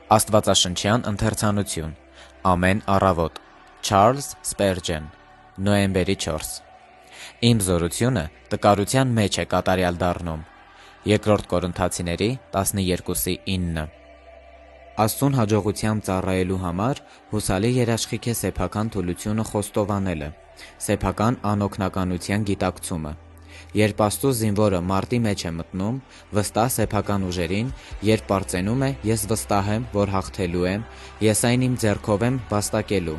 Աստվածաշնչյան ընթերցանություն Ամեն առավոտ Չարլզ Սպերջեն Նոյեմբերի 4 Իմ զորությունը տկարության մեջ է կատարյալ դառնում։ Երկրորդ Կորինթացիների 12:9 Աստծուն հաջողությամբ ծառայելու համար հուսալի երաշխիք է սեփական թուլությունը խոստովանելը, սեփական անօգնականության գիտակցումը։ Երբ Աստծո զինվորը մարտի մեջ է մտնում, վստահ սեփական ուժերին, երբ պարծենում է, ես վստահ եմ, որ հաղթելու եմ, ես այն իմ ձեռքով եմ վաստակելու։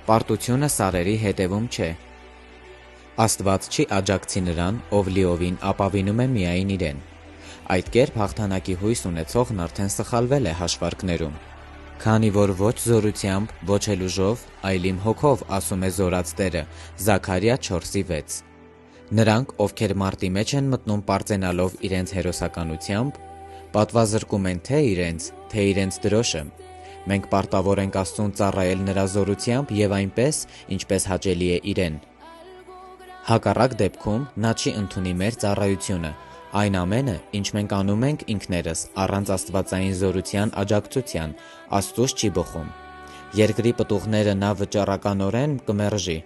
Պարտությունը սարերի հետևում չէ։ Աստված չի աջակցի նրան, ով լիովին ապավինում է միայն իրեն։ Այդ կերպ հաղթանակի հույս ունեցողն արդեն սխալվել է հաշվարկներում։ Քանի որ ոչ զորությամբ, ոչ էլ ուժով, այլ իմ հոգով, ասում է զորած Տերը, Զաքարիա 4:6։ Նրանք, ովքեր մարտի մեջ են մտնում պարծենալով իրենց հերոսականությամբ, պատվազրկում են թե իրենց դրոշը։ Մենք պարտավոր ենք Աստծուն ծառայել նրա զորությամբ և այնպես, ինչպես հաճելի է իրեն։ Հակառակ դեպքում նա չի ընդունի մեր ծառայությունը։ Այն ամենը, ինչ մենք անում ենք ինքներս, առանց աստվածային զորության աջակցության, Աստծուց չի բխում։ Երկրի պտուղները նա վճռականորեն կմերժի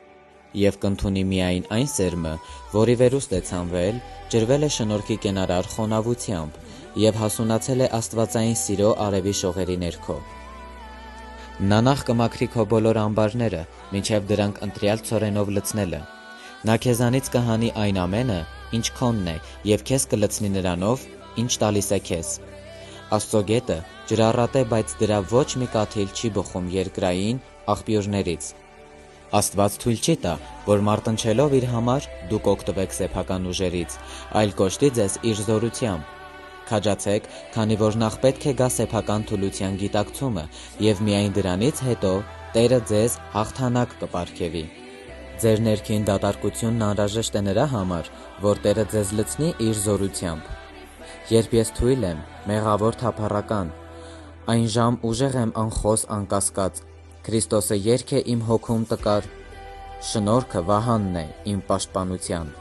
և կընդունի միայն այն սերմը, որի վերուստ է ցանվել, ջրվել է շնորհքի կենարար խոնավությամբ և հասունացել է աստվածային սիրո արևի շողերի ներքո։ Նա նախ կմաքրի քո բոլոր ամբարները, մինչև դրանք ընտրյալ ցորենով լցնելը։ Նա քեզանից կհանի այն ամենը, ինչ քոնն է, և քեզ կլցնի նրանով, ինչ տալիս է քեզ։ Աստծո գետը ջրառատ է, բայց դրա ոչ մի կաթիլ չի բխում երկրային աղբյուրներից։ Աստված թույլ չի տա, որ մարտնչելով իր համար դուք օգտվեք սեփական ուժերից, այլ կօժտի ձեզ իր զորությամբ։ Քաջացեք, քանի որ նախ պետք է գա սեփական թուլության գիտակցումը, և միայն դրանից հետո Տերը ձեզ հաղթանակ կպարգևի։ Ձեր ներքին դատարկությունն անհրաժեշտ է նրա համար, որ Տերը ձեզ լցնի իր զորությամբ։ Երբ ես թույլ եմ, մեղավոր թափառական, այն ժամ ուժեղ եմ անխոս անկասկած, Քրիստոսը երգ է իմ հոգում տկար, շնորհքը վահանն է իմ պաշտպանության։